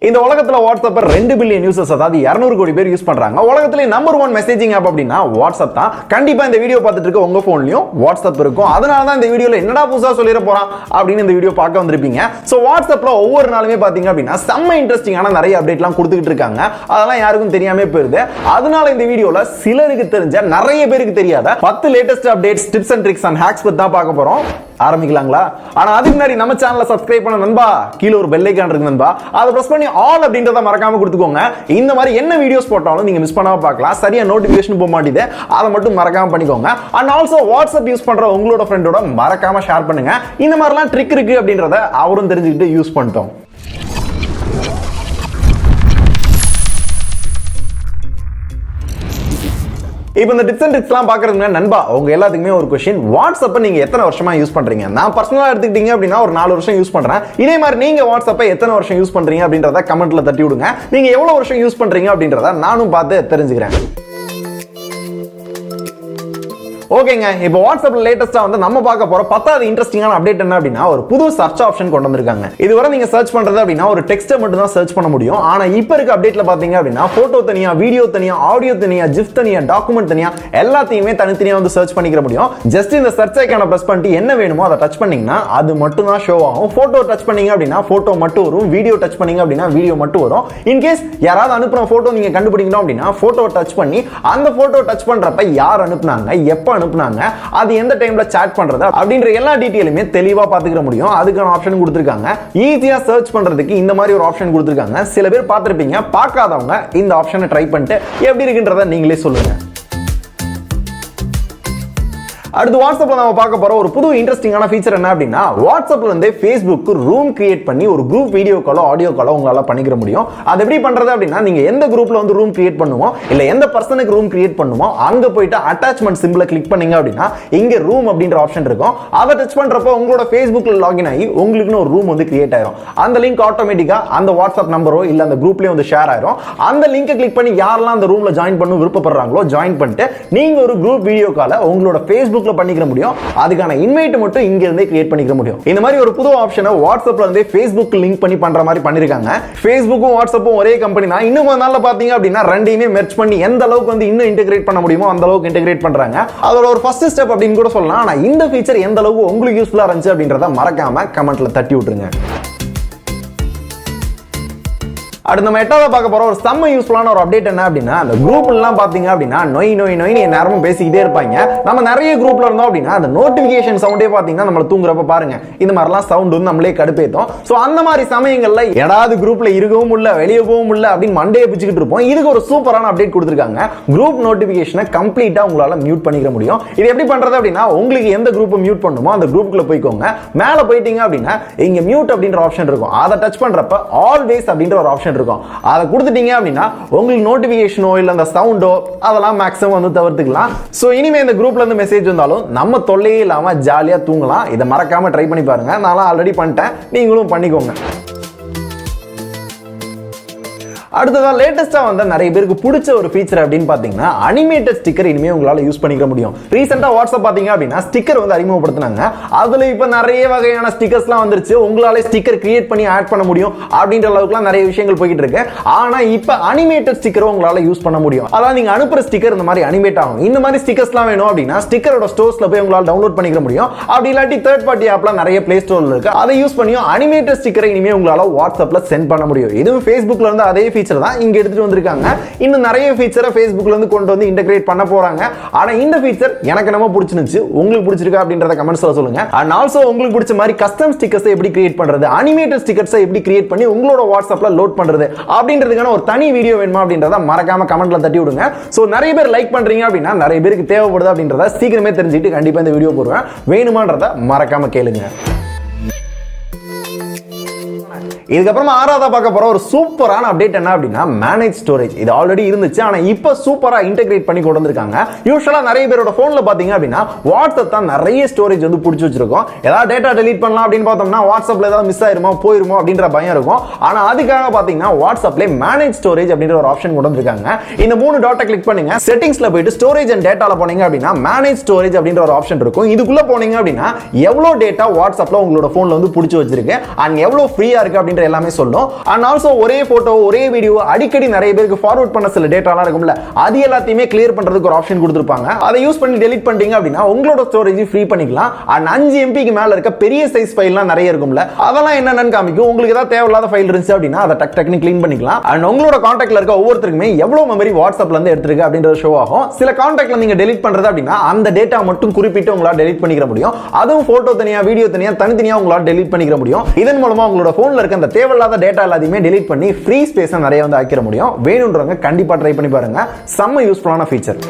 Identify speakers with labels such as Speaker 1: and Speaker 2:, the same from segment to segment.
Speaker 1: இந்த உலகத்துல WhatsApp 2 billion users, அதாவது 200 கோடி பேர் யூஸ் பண்றாங்க. உலகத்திலே நம்பர் 1 மெசேஜிங் ஆப் அப்படின்னா வாட்ஸ்அப் தான். கண்டிப்பா இந்த வீடியோ பார்த்துட்டு இருக்க உங்க போன்லயும் வாட்ஸ்அப் இருக்கும். அதனால தான் இந்த வீடியோல என்னடா புதுசா சொல்லிர போறான் அப்படின்னு இந்த வீடியோ பார்க்க வந்திருப்பீங்க. சோ வாட்ஸ்அப்ல ஒவ்வொரு நாளுமே பாத்தீங்க அப்படின்னா செம்ம இன்ட்ரெஸ்டிங்கான நிறைய அப்டேட்லாம் கொடுத்துக்கிட்டு இருக்காங்க. அதெல்லாம் யாருக்கும் தெரியாம போயிருது. அதனால இந்த வீடியோல சிலருக்கு தெரிஞ்ச, நிறைய பேருக்கு தெரியாத 10 latest updates, tips and tricks and hacks பத்தி தான் பார்க்க போறோம். ஆரம்பிக்கலாங்களா? ஆனா அதுக்கு முன்னாடி நம்ம சேனலை சப்ஸ்கிரைப் பண்ண நண்பா, கீழ ஒரு பெல் ஐகான் இருக்கு நண்பா, அதை பிரஸ் பண்ணி ஆல் அப்படின்றத மறக்காம கொடுத்துக்கோங்க. இந்த மாதிரி என்ன வீடியோஸ் போட்டாலும் நீங்க மிஸ் பண்ணாம பார்க்கலாம். சரியா நோட்டிபிகேஷன் போக மாட்டேது, அதை மட்டும் மறக்காம பண்ணிக்கோங்க. அண்ட் ஆல்சோ வாட்ஸ்அப் யூஸ் பண்ற உங்களோட ஃப்ரெண்டோட மறக்காம ஷேர் பண்ணுங்க. இந்த மாதிரிலாம் ட்ரிக் இருக்கு அப்படின்றத அவரும் தெரிஞ்சுக்கிட்டு யூஸ் பண்ணிட்டோம். இப்போ இந்த டிப்ஸ் அண்ட் ட்ரிக்ஸ்லாம் பார்க்கறதுக்கு நண்பா, உங்க எல்லாத்துக்குமே ஒரு क्वेश्चन, வாட்ஸ்அப்பை நீங்க எத்தனை வருஷமா யூஸ் பண்றீங்க? நான் பர்சனலா எடுத்துக்கிட்டீங்க அப்படின்னா ஒரு 4 வருஷம் யூஸ் பண்றேன். இதே மாதிரி நீங்க வாட்ஸ்அப்பை எத்தனை வருஷம் யூஸ் பண்றீங்க அப்படின்றத கமெண்ட்ல தட்டி விடுங்க. நீங்க எவ்வளவு வருஷம் யூஸ் பண்றீங்க அப்படின்றத நானும் பார்த்து தெரிஞ்சுக்கிறேன். ஓகேங்க, இப்போ வாட்ஸ்அப்ல லேட்டஸ்டா வந்து நம்ம பார்க்க போற 10வது இன்ட்ரெஸ்டிங்கான அப்டேட் என்ன அப்படின்னா, ஒரு புது சர்ச் ஆப்ஷன் கொண்டு வந்திருக்காங்க. இதுவரை நீங்க சர்ச் பண்றது அப்படின்னா ஒரு டெக்ஸ்ட் மட்டும் தான் சர்ச் பண்ண முடியும். ஆனா இப்போ இருக்க அப்டேட்ல பாத்தீங்க அப்படின்னா போட்டோ தனியா, வீடியோ தனியா, ஆடியோ தனியா, ஜிஃப் தனியா, டாக்குமெண்ட் தனியா, எல்லாத்தையுமே தனித்தனியா வந்து சர்ச் பண்ணிக்க முடியும். ஜஸ்ட் இந்த சர்ச் ஐகானை பிரஸ் பண்ணிட்டு என்ன வேணுமோ அதை டச் பண்ணீங்கன்னா அது மட்டும் தான் ஷோ ஆகும். போட்டோ டச் பண்ணீங்க அப்படின்னா போட்டோ மட்டும் வரும். வீடியோ டச் பண்ணீங்க அப்படின்னா வீடியோ மட்டும் வரும். இன்கேஸ் யாராவது அனுப்புற போட்டோ நீங்க கண்டுபிடிக்கணும் அப்படின்னா போட்டோ டச் பண்ணி அந்த போட்டோ டச் பண்றப்ப யார் அனுப்புனாங்க, எப்ப அனுப்புனாங்க, அது எந்த டைம்ல சாட் பண்றது அப்படின்ற எல்லா டீடைலுமே தெளிவா பாத்துக்க முடியும். அதுக்கான ஆப்ஷன் கொடுத்திருக்காங்க. ஈஸியா சர்ச் பண்றதுக்கு இந்த மாதிரி ஒரு ஆப்ஷன் கொடுத்திருக்காங்க. சில பேர் பார்த்திருப்பீங்க, பார்க்காதவங்க இந்த ஆப்ஷனை ட்ரை பண்ணிட்டு எப்படி இருக்குன்றத நீங்களே சொல்லுங்க. அடுத்து வாட்ஸ்அப்ல நம்ம பார்க்க போற ஒரு புது இன்ட்ரெஸ்டிங்கான ஃபீச்சர் என்ன அப்படின்னா, வாட்ஸ்அப்ல இருந்து Facebook ரூம் கிரியேட் பண்ணி ஒரு குரூப் வீடியோ காலோ ஆடியோ காலோ உங்களால பண்ணிக்க முடியும். அது எப்படி பண்றது அப்படின்னா, நீங்க எந்த குரூப்ல வந்து ரூம் கிரியேட் பண்ணுமோ இல்ல எந்த பர்சனுக்கு ரூம் கிரியேட் பண்ணுமோ அங்க போயிட்டு அட்டாச்மெண்ட் சிம்பிளை கிளிக் பண்ணீங்க அப்படின்னா இங்க ரூம் அப்படின்ற ஆப்ஷன் இருக்கும். அதை டச் பண்றப்போ உங்களோட Facebookல லாகின் ஆகி உங்களுக்குன்னு ஒரு ரூம் வந்து கிரியேட் ஆயிரும். அந்த லிங்க் ஆட்டோமேட்டிக்கா அந்த வாட்ஸ்அப் நம்பரோ இல்ல அந்த குரூப்லயே வந்து ஷேர் ஆயிரும். அந்த லிங்கை கிளிக் பண்ணி யாரெல்லாம் அந்த ரூம்ல ஜாயின் பண்ண விருப்பப்படுறாங்களோ ஜாயின் பண்ணிட்டு நீங்க ஒரு குரூப் வீடியோ காலை உங்களோட Facebook பண்ணிக்க முடியும். அதுக்கான இன்வைட் மட்டும் இங்க இருந்தே கிரியேட் பண்ணிக்க முடியும். இந்த மாதிரி ஒரு புது ஆப்ஷனை வாட்ஸ்அப்ல இருந்தே Facebook லிங்க் பண்ணி பண்ற மாதிரி பண்ணிருக்காங்க. Facebookம் வாட்ஸ்அப்பும் ஒரே கம்பெனி தான். இன்னும் கொஞ்ச நாள்ல பாத்தீங்க அப்படின்னா ரெண்டையுமே மெர்ஜ் பண்ணி எந்த அளவுக்கு வந்து இன்னும் இன்டகிரேட் பண்ண முடியுமோ அந்த அளவுக்கு இன்டகிரேட் பண்றாங்க. அதோட ஒரு ஃபர்ஸ்ட் ஸ்டெப் அப்படின்னு கூட சொல்லலாம். ஆனா இந்த ஃபீச்சர் எந்த அளவுக்கு உங்களுக்கு யூஸ்ஃபுல்லா இருந்துச்சு அப்படின்றத மறக்காம கமெண்ட்ல தட்டி விட்டுருங்க. அடுத்து நம்ம 8வது பார்க்க போற ஒரு செம்ம யூஸ்ஃபுல்லான ஒரு அப்டேட் என்ன அப்படின்னா, அந்த குரூப்ல எல்லாம் பாத்தீங்க அப்படின்னா நொய் நொய் நொய் நேரமும் பேசிக்கிட்டே இருப்பாங்க. நம்ம நிறைய குரூப்ல இருந்தோம் அப்படின்னா அந்த நோட்டிபிகேஷன் சவுண்டே பாத்தீங்கன்னா நம்மள தூங்குறப்ப பாருங்க இந்த மாதிரிலாம் சவுண்ட் வந்து நம்மளே கடுப்பேத்தும். சோ அந்த மாதிரி சமயங்கள்ல ஏதாவது குரூப்ல இருக்கவும் இல்ல வெளியே போகவும் இல்ல அப்படின்னு மண்டையை பிச்சுக்கிட்டு இருப்போம். இதுக்கு ஒரு சூப்பரான அப்டேட் கொடுத்திருக்காங்க. குரூப் நோட்டிபிகேஷனை கம்ப்ளீட்டா உங்களால மியூட் பண்ணிக்க முடியும். இது எப்படி பண்றது அப்படின்னா, உங்களுக்கு எந்த குரூப்பை மியூட் பண்ணுமோ அந்த குரூப்புக்குள்ள போய்க்கோங்க. மேல போயிட்டீங்க அப்படின்னா இங்க மியூட் அப்படின்ற ஆப்ஷன் இருக்கும். அதை டச் பண்றப்ப ஆல்வேஸ் அப்படின்ற ஒரு ஆப்ஷன் இருக்கும். அதை கொடுத்துட்டீங்க அப்படின்னா உங்களுக்கு நோட்டிபிகேஷனோ இல்ல அந்த சவுண்டோ அதெல்லாம் மேக்ஸிமம் வந்து தவிர்த்துக்கலாம். சோ இனிமே இந்த குரூப்ல இருந்து மெசேஜ் வந்தாலும் நம்ம தொல்லையே இல்லாம ஜாலியா தூங்கலாம். இதை மறக்காம ட்ரை பண்ணி பாருங்க. நான் ஆல்ரெடி பண்ணிட்டேன், நீங்களும் பண்ணிக்கோங்க. அடுத்ததா லேட்டஸ்டா வந்த நிறைய பேருக்கு பிடிச்ச ஒரு ஃபீச்சர் அப்படின்னு பாத்தீங்கன்னா, அனிமேட்டட் ஸ்டிக்கர் இனிமே உங்களால யூஸ் பண்ணிக்க முடியும். ரீசெண்டா வாட்ஸ்அப் பாத்தீங்க அப்படின்னா ஸ்டிக்கர் வந்து அறிமுகப்படுத்தினாங்க. அதுல இப்ப நிறைய வகையான ஸ்டிக்கர்ஸ்லாம் வந்துருச்சு. உங்களால ஸ்டிக்கர் கிரியேட் பண்ணி ஆட் பண்ண முடியும் அப்படின்ற அளவுக்குலாம் நிறைய விஷயங்கள் போயிட்டு இருக்கு. ஆனா இப்ப அனிமேட்டட் ஸ்டிக்கர் உங்களால யூஸ் பண்ண முடியும். அதாவது நீங்க அனுப்புற ஸ்டிக்கர் இந்த மாதிரி அனிமேட் ஆகும். இந்த மாதிரி ஸ்டிக்கர்ஸ்லாம் வேணும் அப்படின்னா ஸ்டிக்கரோட ஸ்டோர்ஸ்ல போய் உங்களால டவுன்லோட் பண்ணிக்க முடியும். அப்படி இல்லாட்டி தேர்ட் பார்ட்டி ஆப்ல நிறைய பிளே ஸ்டோர்ல இருக்கு. அதை யூஸ் பண்ணியும் அனிமேட்டட் ஸ்டிக்கரை இனிமே உங்களால வாட்ஸ்அப்ல சென்ட் பண்ண முடியும். இதுவும் Facebookல இருந்து அதே தான் இங்க எடுத்துட்டு வந்திருக்காங்க. இன்னும் நிறைய ஃபீச்சரை Facebookல இருந்து கொண்டு வந்து இன்டகிரேட் பண்ண போறாங்க. ஆனா இந்த ஃபீச்சர் எனக்கு ரொம்ப பிடிச்சிருந்துச்சு. உங்களுக்கு பிடிச்சிருக்கா அப்படின்றத கமெண்ட்ஸ்ல சொல்லுங்க. அண்ட் ஆல்சோ உங்களுக்கு பிடிச்ச மாதிரி கஸ்டம் ஸ்டிக்கர்ஸ் எப்படி கிரியேட் பண்றது, அனிமேட்டட் ஸ்டிக்கர்ஸ் எப்படி கிரியேட் பண்ணி உங்களோட வாட்ஸ்அப்ல லோட் பண்றது அப்படின்றதுக்கான ஒரு தனி வீடியோ வேணுமா அப்படின்றத மறக்காம கமெண்ட்ல தட்டி விடுங்க. சோ நிறைய பேர் லைக் பண்றீங்க அப்படின்னா நிறைய பேருக்கு தேவைப்படுது அப்படின்றத சீக்கிரமே தெரிஞ்சுட்டு கண்டிப்பா இந்த வீடியோ போடுவேன். வேணுமான்றத மறக்காம கேளுங்க. இதுக்கப்புறமா 6வது பார்க்க போற ஒரு சூப்பரான அப்டேட் என்ன அப்படின்னா, மேனேஜ் ஸ்டோரேஜ். இது ஆல்ரெடி இருந்துச்சு, ஆனா இப்ப சூப்பரா இன்டகிரேட் பண்ணி கொண்டு வந்திருக்காங்க. யூசுவலா நிறைய பேரோட போன்ல பாத்தீங்க அப்படின்னா வாட்ஸ்அப் தான் நிறைய ஸ்டோரேஜ் வந்து புடிச்சு வச்சிருக்கோம். ஏதாவது டேட்டா டெலீட் பண்ணலாம் அப்படின்னு பார்த்தோம்னா வாட்ஸ்அப்ல ஏதாவது மிஸ் ஆயிருமோ போயிருமோ அப்படின்ற பயம் இருக்கும். ஆனா அதுக்காக பாத்தீங்கன்னா வாட்ஸ்அப்ல மேனேஜ் ஸ்டோரேஜ் அப்படின்ற ஒரு ஆப்ஷன் கொண்டு வந்திருக்காங்க. இந்த 3 டாட்டை கிளிக் பண்ணுங்க. செட்டிங்ஸ்ல போயிட்டு ஸ்டோரேஜ் அண்ட் டேட்டால போனீங்க அப்படின்னா மேனேஜ் ஸ்டோரேஜ் அப்படின்ற ஒரு ஆப்ஷன் இருக்கும். இதுக்குள்ள போனீங்க அப்படின்னா எவ்வளவு டேட்டா வாட்ஸ்அப்ல உங்களோட போன்ல வந்து புடிச்சு வச்சிருக்கு அண்ட் எவ்வளவு ஃப்ரீயா இருக்கு அப்படின்ற அப்படின்ற எல்லாமே சொல்லும். அண்ட் ஆல்சோ ஒரே போட்டோ ஒரே வீடியோ அடிக்கடி நிறைய பேருக்கு ஃபார்வர்ட் பண்ண சில டேட்டாலாம் இருக்கும்ல, அது எல்லாத்தையுமே கிளியர் பண்றதுக்கு ஒரு ஆப்ஷன் கொடுத்திருப்பாங்க. அதை யூஸ் பண்ணி டெலீட் பண்ணிட்டீங்க அப்படின்னா உங்களோட ஸ்டோரேஜ் ஃப்ரீ பண்ணிக்கலாம். அண்ட் 5 MB க்கு மேல இருக்க பெரிய சைஸ் ஃபைல்லாம் நிறைய இருக்கும்ல, அதெல்லாம் என்னன்னு காமிக்கும். உங்களுக்கு ஏதாவது தேவையில்லாத ஃபைல் இருந்துச்சு அப்படின்னா அதை டக் டக்னு க்ளீன் பண்ணிக்கலாம். அண்ட் உங்களோட கான்டாக்ட்ல இருக்க ஒவ்வொருத்தருக்குமே எவ்வளவு மெமரி வாட்ஸ்அப்ல இருந்து எடுத்துருக்கு அப்படின்றது ஷோ ஆகும். சில கான்டாக்ட்ல நீங்க டெலீட் பண்றது அப்படின்னா அந்த டேட்டா மட்டும் குறிப்பிட்டு உங்களால டெலீட் பண்ணிக்க முடியும். அதுவும் போட்டோ தனியா வீடியோ தனியா தனித்தனியா உங்களால டெலீட் பண்ணிக்க முடியும். இதன் மூலமா உங்களோட போன்ல இருக்க அந்த தேவையில்லாத டேட்டா எல்லாத்தையுமே டெலீட் பண்ணி ஃப்ரீ ஸ்பேஸ் நிறைய வந்து ஆக்கிர முடியும். வேணும்ன்றவங்க கண்டிப்பா ட்ரை பண்ணி பாருங்க. செம்ம யூஸ்ஃபுல்லான ஃபீச்சர்.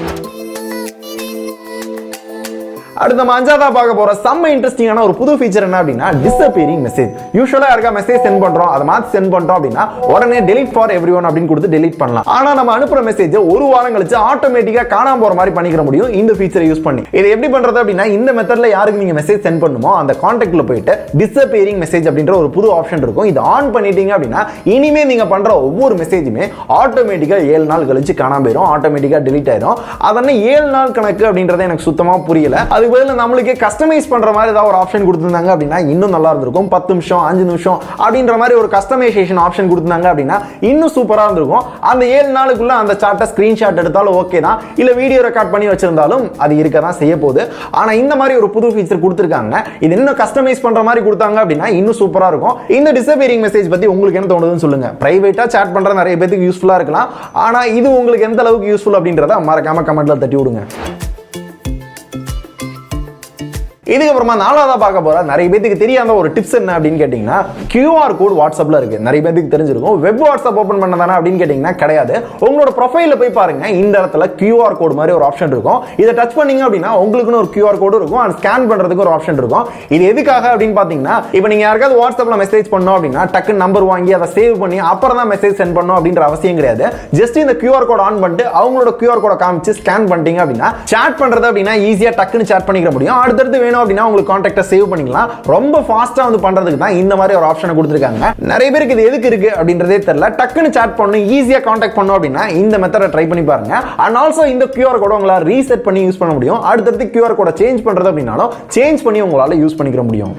Speaker 1: அடுத்து நம்ம அஞ்சாவதா பார்க்க போற செம்ம இன்ட்ரெஸ்டிங்கான ஒரு புது ஃபீச்சர் என்ன அப்படின்னா டிஸப்பியரிங் மெசேஜ். யூசுவலா யாருக்கா மெசேஜ் சென்ட் பண்றோம், அதை மாத்தி சென்ட் பண்றோம் அப்படின்னா உடனே delete for everyone அப்படின்னு கொடுத்து delete பண்ணலாம். ஆனா நம்ம அனுப்புற மெசேஜ் ஒரு வாரம் கழிச்சு ஆட்டோமேட்டிக்கா காணாம போற மாதிரி பண்ணிக்கிற முடியும் இந்த ஃபீச்சரை யூஸ் பண்ணி. இது எப்படி பண்றது அப்படின்னா இந்த மெத்தட்ல யாருக்கு நீங்க மெசேஜ் சென்ட் பண்ணுமோ அந்த கான்டாக்ட்ல போயிட்டு டிஸப்பியரிங் மெசேஜ் அப்படின்ற ஒரு புது ஆப்ஷன் இருக்கும். இது ஆன் பண்ணிட்டீங்க அப்படின்னா இனிமே நீங்க பண்ற ஒவ்வொரு மெசேஜுமே ஆட்டோமேட்டிக்கா 7 நாள் கழிச்சு காணாம போயிடும், ஆட்டோமேட்டிக்கா delete ஆயிடும். அதனால 7 நாள் கணக்கு அப்படின்றது எனக்கு சுத்தமா புரியல. அதுக்கு பதிலா நம்மளுக்கே கஸ்டமைஸ் பண்ற மாதிரி ஏதாவது ஒரு ஆப்ஷன் கொடுத்திருந்தாங்க அப்படின்னா இன்னும் நல்லா இருந்திருக்கும். 10 நிமிஷம் 5 நிமிஷம் அப்படின்ற மாதிரி ஒரு கஸ்டமைசேஷன் ஆப்ஷன் கொடுத்திருந்தாங்க அப்படின்னா இன்னும் சூப்பரா இருந்திருக்கும். அந்த 7 நாளுக்குள்ள அந்த சார்ட்டை ஸ்கிரீன்ஷாட் எடுத்தாலும் ஓகே தான், இல்ல வீடியோ ரெக்கார்ட் பண்ணி வச்சிருந்தாலும் அது இருக்க தான் செய்ய போகுது. ஆனா இந்த மாதிரி ஒரு புது ஃபீச்சர் கொடுத்திருக்காங்க. இது இன்னும் கஸ்டமைஸ் பண்ற மாதிரி கொடுத்தாங்க அப்படின்னா இன்னும் சூப்பரா இருக்கும். இந்த டிஸப்பியரிங் மெசேஜ் பத்தி உங்களுக்கு என்ன தோணுதுன்னு சொல்லுங்க. பிரைவேட்டா சாட் பண்ற நிறைய பேருக்கு யூஸ்ஃபுல்லா இருக்கலாம். ஆனா இது உங்களுக்கு எந்த அளவுக்கு யூஸ்ஃபுல் அப்படின்றத மறக்காம கமெண்ட்ல தட்டி விடுங்க. இதுக்கப்புறமா நாலாவதா பார்க்க போற நிறைய பேருக்கு தெரியாத ஒரு டிப்ஸ் என்ன அப்படின்னு கேட்டீங்கன்னா QR கோட் வாட்ஸ்அப்ல இருக்கு. நிறைய பேருக்கு தெரிஞ்சிருக்கும். வெப் வாட்ஸ்அப் ஓபன் பண்ணதானா அப்படின்னு கேட்டீங்கன்னா கிடையாது. உங்களோட ப்ரொஃபைல்ல போய் பாருங்க, இந்த இடத்துல QR கோட் மாதிரி ஒரு ஆப்ஷன் இருக்கும். இதை டச் பண்ணீங்க அப்படின்னா உங்களுக்குன்னு ஒரு QR கோட் இருக்கும். அண்ட் ஸ்கேன் பண்றதுக்கு ஒரு ஆப்ஷன் இருக்கும். இது எதுக்காக அப்படின்னு பாத்தீங்கன்னா இப்போ நீங்க யாருக்காவது வாட்ஸ்அப்ல மெசேஜ் பண்ணோம் அப்படின்னா டக்கு நம்பர் வாங்கி அதை சேவ் பண்ணி அப்புறம் தான் மெசேஜ் சென்ட் பண்ணணும் அப்படின்ற அவசியம் கிடையாது. ஜஸ்ட் இந்த QR கோட் ஆன் பண்ணிட்டு அவங்களோட QR கோட காமிச்சு ஸ்கேன் பண்ணிட்டீங்க அப்படின்னா சாட் பண்றது அப்படின்னா ஈஸியா டக்குன்னு சாட் பண்ணிக்க முடியும். அடுத்தடுத்து வேணும் அப்படின்னா உங்களுக்கு கான்டாக்ட சேவ் பண்ணிக்கலாம். ரொம்ப ஃபாஸ்டா வந்து பண்றதுக்கு தான் இந்த மாதிரி ஒரு ஆப்ஷனை கொடுத்திருக்காங்க. நிறைய பேருக்கு இது எதுக்கு இருக்கு அப்படின்றதே தெரியல. டக்குன்னு சாட் பண்ணனும், ஈஸியா கான்டாக்ட் பண்ணனும் அப்படின்னா இந்த மெத்தட ட்ரை பண்ணி பாருங்க. அண்ட் ஆல்சோ இந்த QR கோட உங்களால ரீசெட் பண்ணி யூஸ் பண்ண முடியும். அடுத்தடுத்து QR கோட சேஞ்ச் பண்றது அப்படின்னாலும் சேஞ்ச் பண்ணி உங்களால யூஸ் பண்ணிக்க முடியும்.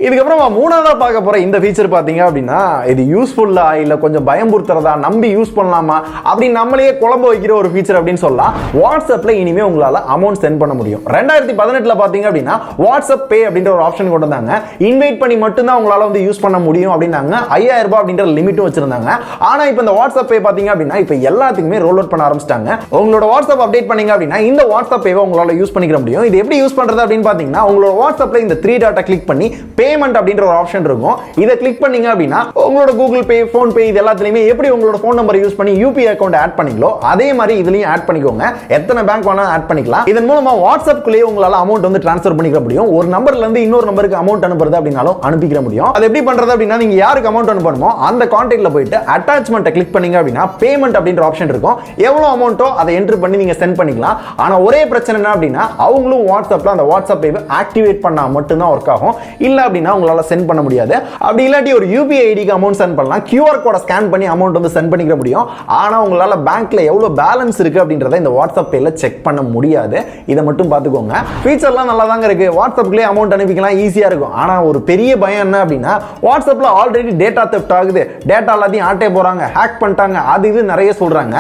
Speaker 1: இதுக்கப்புறமா மூணாவதா பார்க்க போற இந்த ஃபீச்சர் பாத்தீங்க அப்படின்னா இது யூஸ்ஃபுல்லா இல்ல கொஞ்சம் பயமுறுத்துறதா, நம்பி யூஸ் பண்ணலாமா அப்படின்னு நம்மளையே குழம்ப வைக்கிற ஒரு ஃபீச்சர் அப்படின்னு சொல்லலாம். வாட்ஸ்அப்ல இனிமே உங்களால அமௌண்ட் சென்ட் பண்ண முடியும். 2018ல பாத்தீங்க அப்படின்னா வாட்ஸ்அப் பே அப்படின்ற ஒரு ஆப்ஷன் கொண்டு வந்தாங்க. இன்வைட் பண்ணி மட்டும் தான் உங்களால வந்து யூஸ் பண்ண முடியும் அப்படின்னாங்க. 5000 ரூபாய் அப்படின்ற லிமிட்டும் வச்சிருந்தாங்க. ஆனா இப்போ இந்த வாட்ஸ்அப் பே பாத்தீங்க அப்படின்னா இப்போ எல்லாத்துக்குமே ரோல் அவுட் பண்ண ஆரம்பிச்சிட்டாங்க. உங்களோட வாட்ஸ்அப் அப்டேட் பண்ணீங்க அப்படின்னா இந்த வாட்ஸ்அப் பேவை உங்களால யூஸ் பண்ணிக்க முடியும். இது எப்படி யூஸ் பண்றது அப்படின்னு பாத்தீங்கன்னா உங்களோட வாட்ஸ்அப்ல இந்த 3 டாட்டை கிளிக் பண்ணி பேமெண்ட் அப்படின்ற ஒரு ஆப்ஷன் இருக்கும். இத கிளிக் பண்ணீங்க அப்படின்னா உங்களோட கூகுள் பே, போன் பே இது எல்லாத்துலயுமே எப்படி உங்களோட போன் நம்பர் யூஸ் பண்ணி UPI அக்கவுண்ட் ஆட் பண்ணீங்களோ அதே மாதிரி இதுலயும் ஆட் பண்ணிக்கோங்க. எத்தனை பேங்க் வேணாலும் ஆட் பண்ணிக்கலாம். இதன் மூலமா வாட்ஸ்அப் குள்ளே உங்களால அமௌண்ட் வந்து ட்ரான்ஸ்ஃபர் பண்ணிக்க முடியும். ஒரு நம்பர்ல இருந்து இன்னொரு நம்பருக்கு அமௌண்ட் அனுப்புறது அப்படினாலும் அனுப்பிக்க முடியும். அது எப்படி பண்றது அப்படின்னா நீங்க யாருக்கு அமௌண்ட் அனுப்பணுமோ அந்த கான்டாக்ட்ல போயிட்டு அட்டாச்மென்ட் கிளிக் பண்ணீங்க அப்படின்னா பேமெண்ட் அப்படின்ற ஆப்ஷன் இருக்கும். எவ்வளவு அமௌண்ட்டோ அதை என்டர் பண்ணி நீங்க சென்ட் பண்ணிக்கலாம். ஆனா ஒரே பிரச்சனை என்ன அப்படின்னா அவங்களும் வாட்ஸ்அப்ல அந்த வாட்ஸ்அப் பேவை ஆக்டிவேட் பண்ணா மட்டும் தான் ஒர்க் ஆகும். இல்ல அப்படின்னா உங்களால சென்ட் பண்ண முடியாது. அப்படி இல்லாட்டி ஒரு UPI ஐடிக்கு அமௌண்ட் சென்ட் பண்ணலாம். QR கோட ஸ்கேன் பண்ணி அமௌண்ட் வந்து சென்ட் பண்ணிக்க முடியும். ஆனா உங்களால பேங்க்ல எவ்வளவு பேலன்ஸ் இருக்கு அப்படின்றத இந்த வாட்ஸ்அப் பேல செக் பண்ண முடியாது. இதை மட்டும் பாத்துக்கோங்க. ஃபீச்சர்லாம் நல்லா தாங்க இருக்கு. வாட்ஸ்அப்லயே அமௌண்ட் அனுப்பிக்கலாம், ஈஸியா இருக்கும். ஆனா ஒரு பெரிய பயம் என்ன அப்படின்னா வாட்ஸ்அப்ல ஆல்ரெடி டேட்டா தெஃப்ட் ஆகுது, டேட்டா எல்லாத்தையும் ஆட்டே போறாங்க, ஹேக் பண்ணிட்டாங்க, அது இது நிறைய சொல்றாங்க.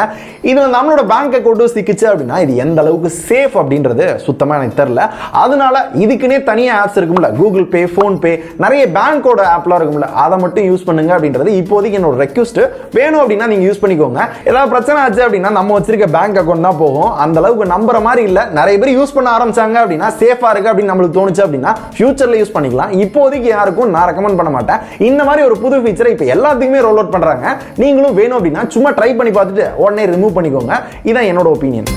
Speaker 1: இதுல நம்மளோட பேங்க் அக்கவுண்ட் சிக்கிச்சு அப்படின்னா இது எந்த அளவுக்கு சேஃப் அப்படின்றது சுத்தமா எனக்கு தெரியல. அதனால இதுக்குன்னே தனியா ஆப்ஸ் இருக்கும்ல, கூகுள் பே, போன் பே, நிறைய பேங்கோட ஆப்லாம் இருக்கும்ல, அதை மட்டும் யூஸ் பண்ணுங்க அப்படின்றது இப்போதைக்கு என்னோட ரெக்வெஸ்ட். வேணும் அப்படின்னா நீங்க யூஸ் பண்ணிக்கோங்க. ஏதாவது பிரச்சனை ஆச்சு அப்படின்னா நம்ம வச்சிருக்க பேங்க் அக்கவுண்ட் தான் போகும். அந்த அளவுக்கு நம்புற மாதிரி இல்ல. நிறைய பேர் யூஸ் பண்ண ஆரம்பிச்சாங்க அப்படின்னா சேஃபா இருக்கு அப்படின்னு நம்மளுக்கு தோணுச்சு அப்படின்னா ஃபியூச்சர்ல யூஸ் பண்ணிக்கலாம். இப்போதைக்கு யாருக்கும் நான் ரெக்கமெண்ட் பண்ண மாட்டேன். இந்த மாதிரி ஒரு புது ஃபீச்சரை இப்போ எல்லாத்துக்குமே ரோல் அவுட் பண்றாங்க. நீங்களும் வேணும் அப்படின்னா சும்மா ட்ரை பண்ணி பார்த்துட்டு உடனே ரிமூவ் பண்ணிக்கோங்க. இதான் என்னோட ஒப்பீனியன்.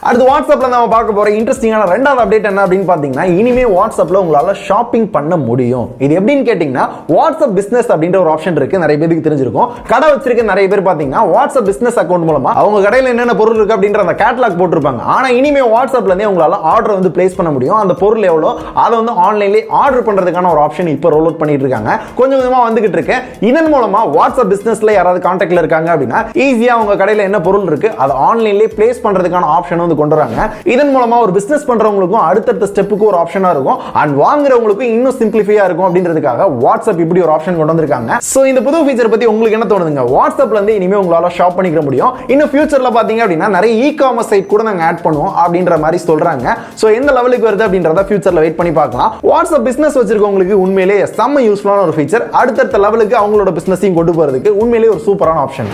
Speaker 1: அடுத்து வாட்ஸ்அப்ல நம்ம பார்க்க போற இன்ட்ரெஸ்டிங்கான ரெண்டாவது அப்டேட் என்ன அப்படின்னு பாத்தீங்கன்னா இனிமே வாட்ஸ்அப்ல உங்களால ஷாப்பிங் பண்ண முடியும். இது எப்படின்னு கேட்டீங்கன்னா வாட்ஸ்அப் பிசினஸ் அப்படின்ற ஒரு ஆப்ஷன் இருக்கு. நிறைய பேருக்கு தெரிஞ்சிருக்கும். கடை வச்சிருக்க நிறைய பேர் பாத்தீங்கன்னா வாட்ஸ்அப் பிசினஸ் அக்கவுண்ட் மூலமா அவங்க கடையில என்னென்ன பொருள் இருக்கு அப்படின்ற அந்த கேட்டலாக் போட்டிருப்பாங்க. ஆனா இனிமே வாட்ஸ்அப்ல இருந்தே உங்களால ஆர்டர் வந்து பிளேஸ் பண்ண முடியும். அந்த பொருள் எவ்வளோ அதை வந்து ஆன்லைன்லேயே ஆர்டர் பண்றதுக்கான ஒரு ஆப்ஷன் இப்போ ரோல் அவுட் பண்ணிட்டு இருக்காங்க. கொஞ்சம் கொஞ்சமா வந்துகிட்டு இருக்கு. இதன் மூலமா வாட்ஸ்அப் பிசினஸ்ல யாராவது கான்டாக்ட்ல இருக்காங்க அப்படின்னா ஈஸியா உங்க கடையில என்ன பொருள் இருக்கு அதை ஆன்லைன்லேயே பிளேஸ் பண்றதுக்கான ஆப்ஷன் வந்து வந்து கொண்டு வராங்க. இதன் மூலமா ஒரு பிசினஸ் பண்றவங்களுக்கும் அடுத்த ஸ்டெப்புக்கு ஒரு ஆப்ஷனா இருக்கும் அண்ட் வாங்குறவங்களுக்கும் இன்னும் சிம்பிளிஃபையா இருக்கும் அப்படின்றதுக்காக வாட்ஸ்அப் இப்படி ஒரு ஆப்ஷன் கொண்டு வந்திருக்காங்க. சோ இந்த புது ஃபீச்சர் பத்தி உங்களுக்கு என்ன தோணுதுங்க? வாட்ஸ்அப்ல இருந்து இனிமே உங்களால ஷாப் பண்ணிக்க முடியும். இன்னும் ஃபியூச்சர்ல பாத்தீங்க அப்படின்னா நிறைய இ-காமர்ஸ் சைட் கூட நாங்க ஆட் பண்ணுவோம் அப்படின்ற மாதிரி சொல்றாங்க. சோ எந்த லெவலுக்கு வருது அப்படின்றத ஃபியூச்சர்ல வெயிட் பண்ணி பார்க்கலாம். வாட்ஸ்அப் பிசினஸ் வச்சிருக்கவங்களுக்கு உண்மையிலேயே செம்ம யூஸ்ஃபுல்லான ஒரு ஃபீச்சர். அடுத்த லெவலுக்கு அவங்களோட பிசினஸையும் கொண்டு போறதுக்கு உண்மையிலேயே ஒரு சூப்பரான ஆப்ஷன்.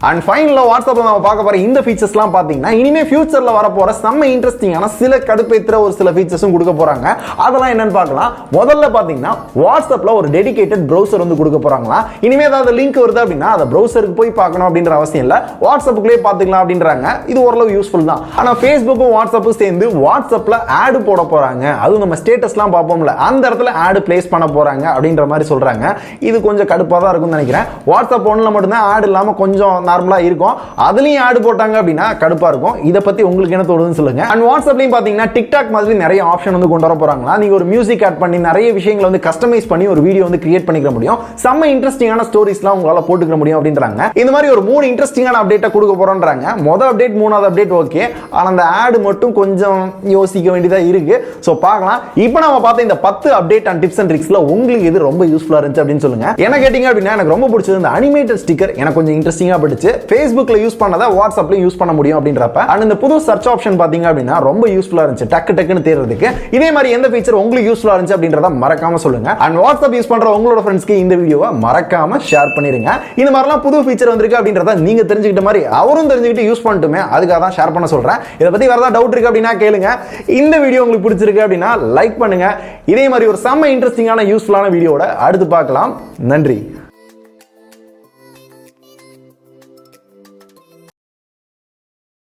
Speaker 1: அண்ட் ஃபைனலா வாட்ஸ்அப்ல நம்ம பார்க்க போற இந்த ஃபீச்சர்ஸ்லாம் பாத்தீங்கன்னா இனிமே ஃபியூச்சர்ல வர போற செம்ம இன்ட்ரெஸ்டிங்கான சில கடுப்பேத்துற ஒரு சில ஃபீச்சர்ஸும் கொடுக்க போறாங்க. அதெல்லாம் என்னன்னு பார்க்கலாம். முதல்ல பாத்தீங்கன்னா வாட்ஸ்அப்ல ஒரு டெடிகேட்டட் ப்ரௌசர் வந்து கொடுக்க போறாங்களா. இனிமே ஏதாவது லிங்க் வருது அப்படின்னா அதை ப்ரௌசருக்கு போய் பார்க்கணும் அப்படின்ற அவசியம் இல்ல, வாட்ஸ்அப்புக்குள்ளே பார்த்துக்கலாம் அப்படின்றாங்க. இது ஓரளவு யூஸ்ஃபுல் தான். ஆனா ஃபேஸ்புக்கும் வாட்ஸ்அப்பும் சேர்ந்து வாட்ஸ்அப்ல ஆட் போட போறாங்க. அது நம்ம ஸ்டேட்டஸ்லாம் பார்ப்போம்ல, அந்த இடத்துல ஆட் பிளேஸ் பண்ண போறாங்க அப்படின்ற மாதிரி சொல்றாங்க. இது கொஞ்சம் கடுப்பா தான் இருக்கும்னு நினைக்கிறேன். வாட்ஸ்அப் ஒன்ல மட்டும் தான் ஆட் இல்லாம கொஞ்சம் நார்மலா இருக்கும். அதுலயும் ஆட் போட்டாங்க அப்படின்னா கடுப்பா இருக்கும். இத பத்தி உங்களுக்கு என்ன தோணுதுன்னு சொல்லுங்க. அண்ட் வாட்ஸ்அப்லயும் பாத்தீங்கன்னா டிக்டாக் மாதிரி நிறைய ஆப்ஷன் வந்து கொண்டு வர போறாங்களா. நீங்க ஒரு மியூசிக் ஆட் பண்ணி நிறைய விஷயங்களை வந்து கஸ்டமைஸ் பண்ணி ஒரு வீடியோ வந்து கிரியேட் பண்ணிக்க முடியும். செம்ம இன்ட்ரெஸ்டிங்கான ஸ்டோரிஸ்லாம் உங்களால போட்டுக்க முடியும் அப்படின்றாங்க. இந்த மாதிரி ஒரு 3 இன்ட்ரெஸ்டிங்கான அப்டேட்டை கொடுக்க போறோம்ன்றாங்க. முதல் அப்டேட் 3வது அப்டேட் ஓகே, ஆனா அந்த ஆட் மட்டும் கொஞ்சம் யோசிக்க வேண்டியதா இருக்கு. சோ பார்க்கலாம். இப்போ நாம பார்த்த இந்த 10 அப்டேட் அண்ட் டிப்ஸ் அண்ட் ட்ரிக்ஸ்ல உங்களுக்கு இது ரொம்ப யூஸ்ஃபுல்லா இருந்துச்சு அப்படின்னு சொல்லுங்க. என்ன கேட்டீங்க அப்படின்னா எனக்கு ரொம்ப பிடிச்சது இந்த அனிமேட்டட் ஸ்டிக்கர். எனக்கு கொஞ்சம் இன்ட்ரெஸ்டிங்கா பட்டுச்சு. Facebookல யூஸ் பண்ணதா வாட்ஸ்அப்ல யூஸ் பண்ண முடியும் அப்படின்றப்ப அண்ட் இந்த புது சர்ச் ஆப்ஷன் பாத்தீங்க அப்படின்னா ரொம்ப யூஸ்ஃபுல்லா இருந்துச்சு டக்குன்னு தேடுறதுக்கு. இதே மாதிரி எந்த ஃபீச்சர் உங்களுக்கு யூஸ்ஃபுல்லா இருந்துச்சு அப்படின்றத மறக்காம சொல்லுங்க. அண்ட் வாட்ஸ்அப் யூஸ் பண்ற உங்களோட ஃப்ரெண்ட்ஸ்க்கு இந்த வீடியோவை மறக்காம ஷேர் பண்ணிருங்க. இந்த மாதிரிலாம் புது ஃபீச்சர் வந்திருக்கு அப்படின்றத நீங்க தெரிஞ்சுக்கிட்ட மாதிரி அவரும் தெரிஞ்சுக்கிட்டு யூஸ் பண்ணட்டுமே, அதுக்காக தான் ஷேர் பண்ண சொல்றேன். இதை பத்தி வேற ஏதாவது டவுட் இருக்கு அப்படின்னா கேளுங்க. இந்த வீடியோ உங்களுக்கு பிடிச்சிருக்கு அப்படின்னா லைக் பண்ணுங்க. இதே மாதிரி ஒரு செம்ம இன்ட்ரெஸ்டிங்கான யூஸ்ஃபுல்லான வீடியோட அடுத்து பார்க்கலாம். நன்றி.